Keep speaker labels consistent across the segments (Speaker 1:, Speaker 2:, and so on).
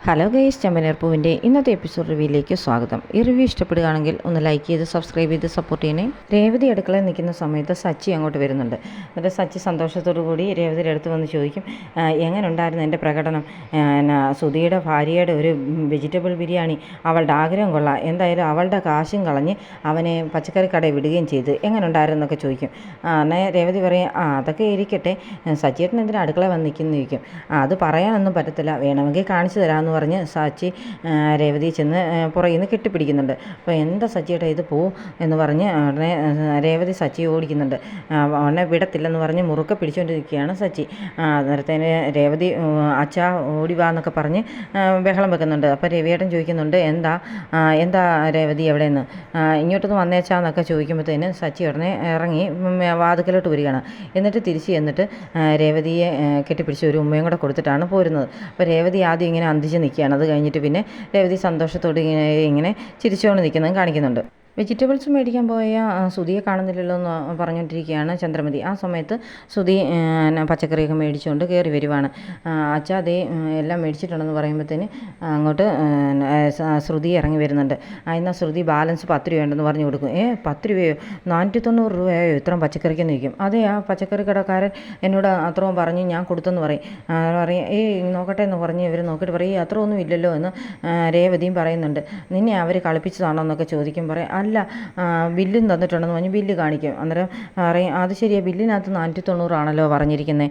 Speaker 1: Hello guys, ചെമ്പനീർപ്പൂവിൻ്റെ ഇന്നത്തെ episode റിവ്യൂയിലേക്ക് സ്വാഗതം. ഈ റിവ്യൂ ഇഷ്ടപ്പെടുകയാണെങ്കിൽ ഒന്ന് ലൈക്ക് ചെയ്ത് സബ്സ്ക്രൈബ് ചെയ്ത് സപ്പോർട്ട് ചെയ്യണേ. രേവതി അടുക്കളയിൽ നിൽക്കുന്ന സമയത്ത് സച്ചി അങ്ങോട്ട് വരുന്നുണ്ട്. എന്നിട്ട് സച്ചി സന്തോഷത്തോടു കൂടി രേവതിയുടെ അടുത്ത് വന്ന് ചോദിക്കും, എങ്ങനെ ഉണ്ടായിരുന്നു എൻ്റെ പ്രകടനം? സുധിയുടെ ഭാര്യയുടെ ഒരു വെജിറ്റബിൾ ബിരിയാണി, അവളുടെ ആഗ്രഹം കൊള്ളാം, എന്തായാലും അവളുടെ കാശും കളഞ്ഞ് അവനെ പച്ചക്കറി കടയിൽ വിടുകയും ചെയ്ത് എങ്ങനെ ഉണ്ടായിരുന്നു എന്നൊക്കെ ചോദിക്കും. എന്നാൽ രേവതി പറയും, അതൊക്കെ ഇരിക്കട്ടെ, സച്ചിയേട്ടൻ എന്തിനാ അടുക്കളയിൽ വന്ന് നിൽക്കുന്നു ചോദിക്കും. അത് പറയാനൊന്നും പറ്റത്തില്ല, വേണമെങ്കിൽ കാണിച്ചു തരാമെന്ന് പറഞ്ഞ് സച്ചി രേവതി ചെന്ന് പുറകിൽ നിന്ന് കെട്ടിപ്പിടിക്കുന്നുണ്ട്. അപ്പോൾ എന്താ സച്ചിയുടെ ഇത് പോവും എന്ന് പറഞ്ഞ് ഉടനെ രേവതി സച്ചിയെ ഓടിക്കുന്നുണ്ട്. ഉടനെ വിടത്തില്ലെന്ന് പറഞ്ഞ് മുറുക്കെ പിടിച്ചുകൊണ്ടിരിക്കുകയാണ് സച്ചി. നേരത്തേന് രേവതി അച്ഛാ ഓടി വാ എന്നൊക്കെ പറഞ്ഞ് ബഹളം വെക്കുന്നുണ്ട്. അപ്പോൾ രവിയേട്ടൻ ചോദിക്കുന്നുണ്ട്, എന്താ രേവതി എവിടെയെന്ന്, ഇങ്ങോട്ടൊന്ന് വന്നേച്ചാന്നൊക്കെ ചോദിക്കുമ്പോഴത്തേന് സച്ചി ഉടനെ ഇറങ്ങി വാതിക്കലോട്ട് വരികയാണ്. എന്നിട്ട് തിരിച്ച് ചെന്നിട്ട് രേവതിയെ കെട്ടിപ്പിടിച്ച് ഒരു ഉമ്മയും കൂടെ കൊടുത്തിട്ടാണ് പോരുന്നത്. അപ്പോൾ രേവതി ആദ്യം ഇങ്ങനെ അന്തിച്ച് നിൽക്കുകയാണ്. അത് കഴിഞ്ഞിട്ട് പിന്നെ രേവതി സന്തോഷത്തോടെ ഇങ്ങനെ ചിരിച്ചുകൊണ്ട് നിൽക്കുന്നതും കാണിക്കുന്നുണ്ട്. വെജിറ്റബിൾസ് മേടിക്കാൻ പോയ സുധിയെ കാണുന്നില്ലല്ലോ എന്ന് പറഞ്ഞുകൊണ്ടിരിക്കുകയാണ് ചന്ദ്രമതി. ആ സമയത്ത് സുധി പച്ചക്കറിയൊക്കെ മേടിച്ചുകൊണ്ട് കയറി വരുവാണ്. അച്ഛാ അതേ എല്ലാം മേടിച്ചിട്ടുണ്ടെന്ന് പറയുമ്പോഴത്തേന് അങ്ങോട്ട് ശ്രുതി ഇറങ്ങി വരുന്നുണ്ട്. എന്നാൽ ശ്രുതി ബാലൻസ് 10 രൂപയുണ്ടെന്ന് പറഞ്ഞു കൊടുക്കും. 10 രൂപയോ, 490 രൂപയോ ഇത്രയും പച്ചക്കറിക്കെന്ന് ചോദിക്കും. അതെ, ആ പച്ചക്കറി കടക്കാരൻ എന്നോട് അത്രയും പറഞ്ഞ് ഞാൻ കൊടുത്തെന്ന് പറയും. നോക്കട്ടെ എന്ന് പറഞ്ഞ് ഇവർ നോക്കിയിട്ട് പറയും, അത്ര ഒന്നും ഇല്ലല്ലോ എന്ന് രേവതിയും പറയുന്നുണ്ട്. നിന്നെ അവർ കളിപ്പിച്ചതാണോ എന്നൊക്കെ ചോദിക്കും. പറയും, അല്ല, ബില്ലും തന്നിട്ടുണ്ടെന്ന് പറഞ്ഞ് ബില്ല് കാണിക്കും. അന്നേരം പറയും, അത് ശരിയാണ്, ബില്ലിനകത്ത് 490 ആണല്ലോ പറഞ്ഞിരിക്കുന്നത്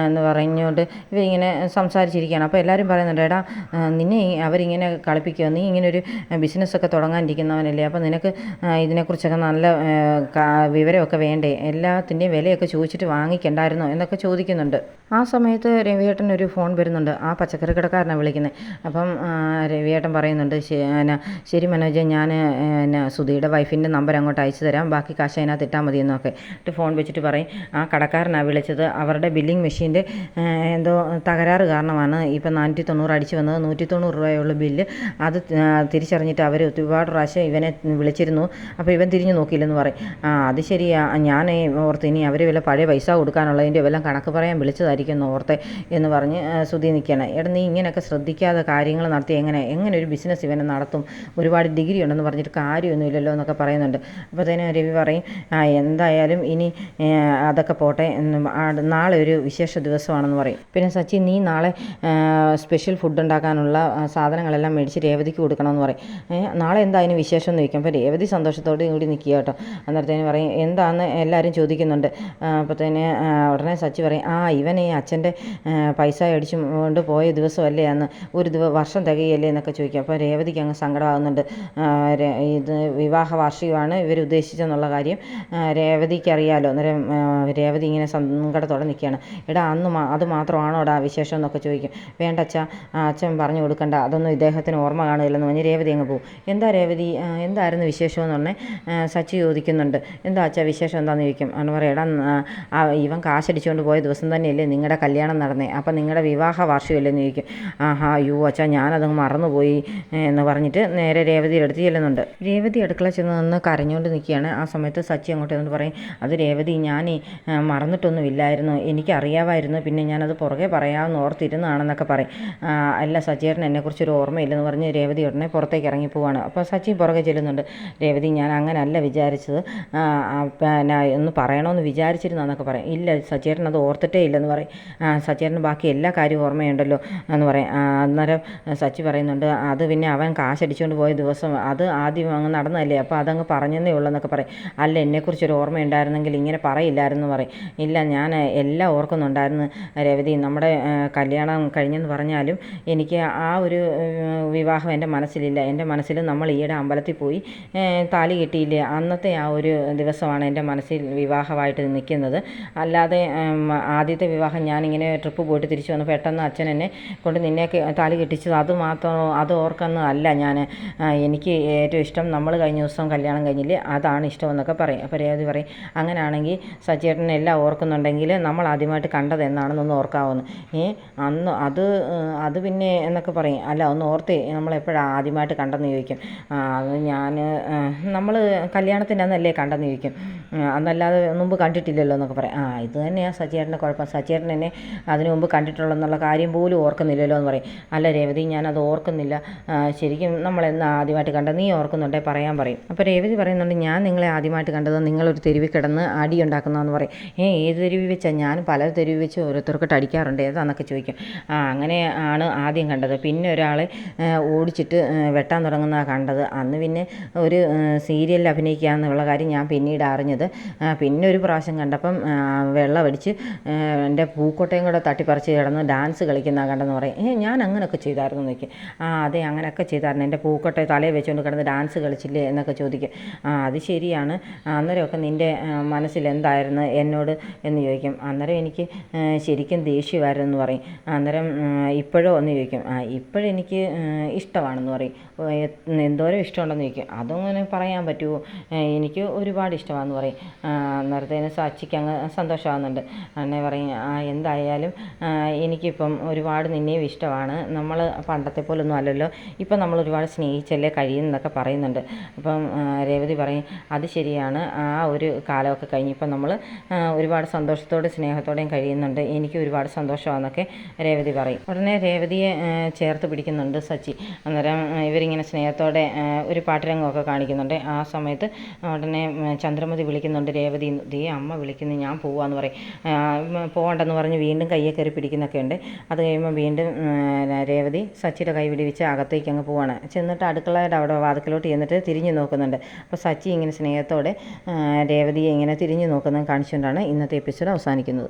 Speaker 1: എന്ന് പറഞ്ഞുകൊണ്ട് ഇവരിങ്ങനെ സംസാരിച്ചിരിക്കുകയാണ്. അപ്പോൾ എല്ലാവരും പറയുന്നുണ്ട്, എടാ നിന്നെ അവരിങ്ങനെ കളിപ്പിക്കുക, നീ ഇങ്ങനെ ഒരു ബിസിനസ്സൊക്കെ തുടങ്ങാനിരിക്കുന്നവനല്ലേ, അപ്പോൾ നിനക്ക് ഇതിനെക്കുറിച്ചൊക്കെ നല്ല വിവരമൊക്കെ വേണ്ടേ, എല്ലാത്തിൻ്റെയും വിലയൊക്കെ ചോദിച്ചിട്ട് വാങ്ങിക്കണ്ടായിരുന്നോ എന്നൊക്കെ ചോദിക്കുന്നുണ്ട്. ആ സമയത്ത് രവിയേട്ടൻ ഒരു ഫോൺ വരുന്നുണ്ട്. ആ പച്ചക്കറി കടക്കാരനാണ് വിളിക്കുന്നത്. അപ്പം രവിയേട്ടൻ പറയുന്നുണ്ട്, ശരി മനോജ്, ഞാൻ സുധിയുടെ വൈഫിൻ്റെ നമ്പർ അങ്ങോട്ട് അയച്ചു തരാം, ബാക്കി കാശ് അതിനകത്ത് ഇട്ടാൽ മതി എന്നൊക്കെ ഇട്ട് ഫോൺ വെച്ചിട്ട് പറയും, ആ കടക്കാരനാണ് വിളിച്ചത്, അവരുടെ ബില്ലിംഗ് മെഷീൻ്റെ എന്തോ തകരാറ് കാരണമാണ് ഇപ്പം 490 അടിച്ചു വന്നത്, 190 രൂപയുള്ള ബില്ല്. അത് തിരിച്ചറിഞ്ഞിട്ട് അവർ ഒരുപാട് പ്രാവശ്യം ഇവനെ വിളിച്ചിരുന്നു, അപ്പോൾ ഇവൻ തിരിഞ്ഞു നോക്കിയില്ലെന്ന് പറയും. അത് ശരിയാ, ഞാൻ ഓർത്ത് ഇനി അവർ വല്ല പഴയ പൈസ കൊടുക്കാനുള്ളതിൻ്റെ വല്ല കണക്ക് പറയാൻ വിളിച്ചതായിരിക്കും ഓർത്തെ എന്ന് പറഞ്ഞ് സുധി നിൽക്കണം. എടാ, നീ ഇങ്ങനെയൊക്കെ ശ്രദ്ധിക്കാതെ കാര്യങ്ങൾ നടത്തി എങ്ങനെ ഒരു ബിസിനസ് ഇവനെ നടത്തും, ഒരുപാട് ഡിഗ്രി ഉണ്ടെന്ന് പറഞ്ഞിട്ട് കാര്യമൊന്നുമില്ലല്ലോ എന്നൊക്കെ പറയുന്നുണ്ട്. അപ്പോൾ തന്നെ രവി പറയും, എന്തായാലും ഇനി അതൊക്കെ പോട്ടെ, നാളെ ഒരു വിശേഷ ദിവസമാണെന്ന് പറയും. പിന്നെ സച്ചി, നീ നാളെ സ്പെഷ്യൽ ഫുഡ് ഉണ്ടാക്കാനുള്ള സാധനങ്ങളെല്ലാം മേടിച്ച് രേവതിക്ക് കൊടുക്കണമെന്ന് പറയും. നാളെ എന്താ അതിന് വിശേഷം എന്ന് ചോദിക്കും. അപ്പോൾ രേവതി സന്തോഷത്തോടെ കൂടി നിൽക്കുക കേട്ടോ. അന്നേരത്തേന് പറയും, എന്താണെന്ന് എല്ലാവരും ചോദിക്കുന്നുണ്ട്. അപ്പോഴത്തേന് ഉടനെ സച്ചി പറയും, ഇവൻ ഈ അച്ഛൻ്റെ പൈസ അടിച്ചു കൊണ്ട് പോയ ദിവസമല്ലേ അന്ന്, ഒരു വർഷം തികയല്ലേ എന്നൊക്കെ ചോദിക്കും. അപ്പോൾ രേവതിക്ക് അങ്ങ് സങ്കടമാകുന്നുണ്ട്. ഇത് വിവാഹ വാർഷികമാണ് ഇവർ ഉദ്ദേശിച്ചെന്നുള്ള കാര്യം രേവതിക്ക് അറിയാമല്ലോ. അന്നേരം രേവതി ഇങ്ങനെ സങ്കടത്തോടെ നിൽക്കുകയാണ്. എടാ, അത് മാത്രമാണോടാ വിശേഷം എന്നൊക്കെ ചോദിക്കും. വേണ്ട അച്ഛാ, അച്ഛൻ പറഞ്ഞു കൊടുക്കണ്ട, അതൊന്നും ഇദ്ദേഹത്തിന് ഓർമ്മ കാണില്ലെന്ന് പറഞ്ഞ് രേവതി അങ്ങ് പോകും. എന്താ രേവതി, എന്തായിരുന്നു വിശേഷമെന്ന് പറഞ്ഞ് സച്ചി ചോദിക്കുന്നുണ്ട്. എന്താ അച്ഛാ വിശേഷം എന്താണെന്ന് ചോദിക്കും. എന്ന് പറയും, എടാ ഇവൻ കാശടിച്ചുകൊണ്ട് പോയ ദിവസം തന്നെയല്ലേ നിങ്ങളുടെ കല്യാണം നടന്നേ, അപ്പം നിങ്ങളുടെ വിവാഹ വാർഷികമല്ലേ എന്ന് ചോദിക്കും. അയ്യോ അച്ഛാ, ഞാനതങ്ങ് മറന്നുപോയി എന്ന് പറഞ്ഞിട്ട് നേരെ രേവതിയുടെ അടുത്ത് ചെല്ലുന്നുണ്ട്. രേവതി അടുക്കള ചെന്ന് നിന്ന് കരഞ്ഞുകൊണ്ട് നിൽക്കുകയാണ്. ആ സമയത്ത് സച്ചി അങ്ങോട്ട് എന്ന് പറയും, അത് രേവതി, ഞാൻ മറന്നിട്ടൊന്നുമില്ലായിരുന്നു, എനിക്കറിയാമായിരുന്നു, പിന്നെ ഞാനത് പുറകെ പറയാമെന്ന് ഓർത്തിരുന്നതാണെന്നൊക്കെ പറയും. അല്ല സച്ചിയേട്ടൻ എന്നെക്കുറിച്ചൊരു ഓർമ്മയില്ലെന്ന് പറഞ്ഞ് രേവതി ഉടനെ പുറത്തേക്ക് ഇറങ്ങി പോവാണ്. അപ്പോൾ സച്ചി പുറകെ ചെല്ലുന്നുണ്ട്. രേവതി, ഞാൻ അങ്ങനല്ല വിചാരിച്ചത്, പിന്നെ ഒന്ന് പറയണമെന്ന് വിചാരിച്ചിരുന്നതെന്നൊക്കെ പറയും. ഇല്ല സച്ചിയേട്ടൻ അത് ഓർത്തിട്ടേ ഇല്ലെന്ന് പറയും. സച്ചിയേട്ടന് ബാക്കി എല്ലാ കാര്യവും ഓർമ്മയുണ്ടല്ലോ എന്ന് പറയും. അന്നേരം സച്ചി പറയുന്നുണ്ട്, അത് പിന്നെ അവൻ കാശടിച്ചുകൊണ്ട് പോയ ദിവസം അത് ആദ്യം അങ്ങ് നടന്നതല്ലേ, അപ്പോൾ അതങ്ങ് പറഞ്ഞതേ ഉള്ളൂ എന്നൊക്കെ പറയും. അല്ല, എന്നെക്കുറിച്ചൊരു ഓർമ്മയുണ്ടായിരുന്നെങ്കിൽ ഇങ്ങനെ പറയില്ലായിരുന്നു പറയും. ഇല്ല, ഞാൻ എല്ലാം ഓർക്കുന്നുണ്ടായിരുന്നു രേവതി, നമ്മുടെ കല്യാണം കഴിഞ്ഞെന്ന് പറഞ്ഞാലും എനിക്ക് ആ ഒരു വിവാഹം എൻ്റെ മനസ്സിലില്ല. എൻ്റെ മനസ്സിൽ നമ്മൾ ഈയിടെ അമ്പലത്തിൽ പോയി താലി കെട്ടിയില്ലേ, അന്നത്തെ ആ ഒരു ദിവസമാണ് എൻ്റെ മനസ്സിൽ വിവാഹമായിട്ട് നിൽക്കുന്നത്. അല്ലാതെ ആദ്യത്തെ വിവാഹം ഞാനിങ്ങനെ ട്രിപ്പ് പോയിട്ട് തിരിച്ചു വന്ന് പെട്ടെന്ന് അച്ഛൻ എന്നെ കൊണ്ട് നിന്നെ താലി കെട്ടിച്ചത് അത് മാത്രം അത് ഓർക്കുന്നതല്ല ഞാൻ. എനിക്ക് ഏറ്റവും ഇഷ്ടം നമ്മൾ കഴിഞ്ഞ കഴിഞ്ഞ ദിവസം കല്യാണം കഴിഞ്ഞില്ലേ അതാണ് ഇഷ്ടമെന്നൊക്കെ പറയും. അപ്പോൾ രേവതി പറയും അങ്ങനെയാണെങ്കിൽ സച്ചിയേട്ടൻ എല്ലാം ഓർക്കുന്നുണ്ടെങ്കിൽ നമ്മൾ ആദ്യമായിട്ട് കണ്ടത് എന്നാണെന്നൊന്ന് ഓർക്കാവുന്നു. അന്ന് അത് പിന്നെ എന്നൊക്കെ പറയും. അല്ല ഒന്ന് ഓർത്തേ നമ്മളെപ്പോഴാണ് ആദ്യമായിട്ട് കണ്ടെന്ന് ചോദിക്കും. അത് നമ്മൾ കല്യാണത്തിൻ്റെ അന്നല്ലേ കണ്ടെന്ന് ചോദിക്കും. അന്നല്ലാതെ മുമ്പ് കണ്ടിട്ടില്ലല്ലോ എന്നൊക്കെ പറയും. ഇത് തന്നെയാണ് സച്ചിയേട്ടൻ്റെ കുഴപ്പം. സച്ചിയേട്ടൻ എന്നെ അതിനു മുമ്പ് കണ്ടിട്ടുള്ളതെന്നുള്ള കാര്യം പോലും ഓർക്കുന്നില്ലല്ലോ എന്ന് പറയും. അല്ല രേവതി ഞാനത് ഓർക്കുന്നില്ല, ശരിക്കും നമ്മളെന്ന് ആദ്യമായിട്ട് കണ്ടത് നീ ഓർക്കുന്നുണ്ടേ പറയാൻ പറയും. അപ്പോൾ രേവതി പറയുന്നുണ്ട് ഞാൻ നിങ്ങളെ ആദ്യമായിട്ട് കണ്ടത് നിങ്ങളൊരു തെരുവിൽ കിടന്ന് അടി ഉണ്ടാക്കുന്നതെന്ന് പറയും. ഏത് തെരുവിൽ വെച്ചാൽ ഞാൻ പല തെരുവിൽ വെച്ച് ഓരോരുത്തർക്കിട്ട് അടിക്കാറുണ്ട് ഏതാന്നൊക്കെ ചോദിക്കും. അങ്ങനെ ആണ് ആദ്യം കണ്ടത്. പിന്നെ ഒരാളെ ഓടിച്ചിട്ട് വെട്ടാൻ തുടങ്ങുന്നതാണ് കണ്ടത്. അന്ന് പിന്നെ ഒരു സീരിയലിൽ അഭിനയിക്കുക എന്നുള്ള കാര്യം ഞാൻ പിന്നീട് അറിഞ്ഞത്. പിന്നെ ഒരു പ്രാവശ്യം കണ്ടപ്പം വെള്ളമടിച്ച് എൻ്റെ പൂക്കോട്ടയും കൂടെ തട്ടിപ്പറിച്ച് കിടന്ന് ഡാൻസ് കളിക്കുന്നതാണ് കണ്ടെന്ന് പറയും. ഞാൻ അങ്ങനെയൊക്കെ ചെയ്തായിരുന്നു നോക്കി. അതെ അങ്ങനെയൊക്കെ ചെയ്തായിരുന്നു, എൻ്റെ പൂക്കോട്ടയെ തലയിൽ വെച്ചുകൊണ്ട് കിടന്ന് ഡാൻസ് കളിച്ചില്ലേ എന്നൊക്കെ ചോദിക്കും. അത് ശരിയാണ്, അന്നേരമൊക്കെ നിൻ്റെ മനസ്സിൽ എന്തായിരുന്നു എന്നോട് എന്ന് ചോദിക്കും. അന്നേരം എനിക്ക് ശരിക്കും ദേഷ്യമായിരുന്നു എന്ന് പറയും. അന്നേരം ഇപ്പോഴോ എന്ന് ചോദിക്കും. ഇപ്പോഴെനിക്ക് ഇഷ്ടമാണെന്ന് പറയും. എന്തോരം ഇഷ്ടമുണ്ടെന്ന് ചോദിക്കും. അതങ്ങനെ പറയാൻ പറ്റുമോ, എനിക്ക് ഒരുപാട് ഇഷ്ടമാണെന്ന് പറയും. അന്നേരത്തേന് സാച്ചിക്ക് അങ്ങ് സന്തോഷമാകുന്നുണ്ട്. അന്നെ പറയും എന്തായാലും എനിക്കിപ്പം ഒരുപാട് നിന്നെയും ഇഷ്ടമാണ്, നമ്മൾ പണ്ടത്തെ പോലൊന്നും അല്ലല്ലോ, ഇപ്പം നമ്മൾ ഒരുപാട് സ്നേഹിച്ചല്ലേ കഴിയുന്നതൊക്കെ പറയുന്നുണ്ട്. അപ്പം രേവതി പറയും അത് ശരിയാണ്, ആ ഒരു കാലമൊക്കെ കഴിഞ്ഞ് ഇപ്പം നമ്മൾ ഒരുപാട് സന്തോഷത്തോടെ സ്നേഹത്തോടെയും കഴിയുന്നുണ്ട്, എനിക്ക് ഒരുപാട് സന്തോഷമാണെന്നൊക്കെ രേവതി പറയും. ഉടനെ രേവതിയെ ചേർത്ത് പിടിക്കുന്നുണ്ട് സച്ചി. അന്നേരം ഇവരിങ്ങനെ സ്നേഹത്തോടെ ഒരു പാട്ടുരംഗമൊക്കെ കാണിക്കുന്നുണ്ട്. ആ സമയത്ത് ഉടനെ ചന്ദ്രമതി വിളിക്കുന്നുണ്ട് രേവതി, ദേ അമ്മ വിളിക്കുന്നു ഞാൻ പോവാന്ന് പറയും. പോകണ്ടെന്ന് പറഞ്ഞ് വീണ്ടും കയ്യെ കയറി പിടിക്കുന്നൊക്കെ ഉണ്ട്. അത് കഴിയുമ്പോൾ വീണ്ടും രേവതി സച്ചിയുടെ കൈ പിടിവിച്ച് അകത്തേക്ക് അങ്ങ് പോവാണ്. ചെന്നിട്ട് അടുക്കളയുടെ അവിടെ വാതിക്കലോട്ട് ചെന്നിട്ട് തിരിഞ്ഞു നോക്കുന്നുണ്ട്. അപ്പോൾ സച്ചി ഇങ്ങനെ സ്നേഹത്തോടെ രേവതിയെ ഇങ്ങനെ തിരിഞ്ഞു നോക്കുന്നത് കാണിച്ചുകൊണ്ടാണ് ഇന്നത്തെ എപ്പിസോഡ് അവസാനിക്കുന്നത്.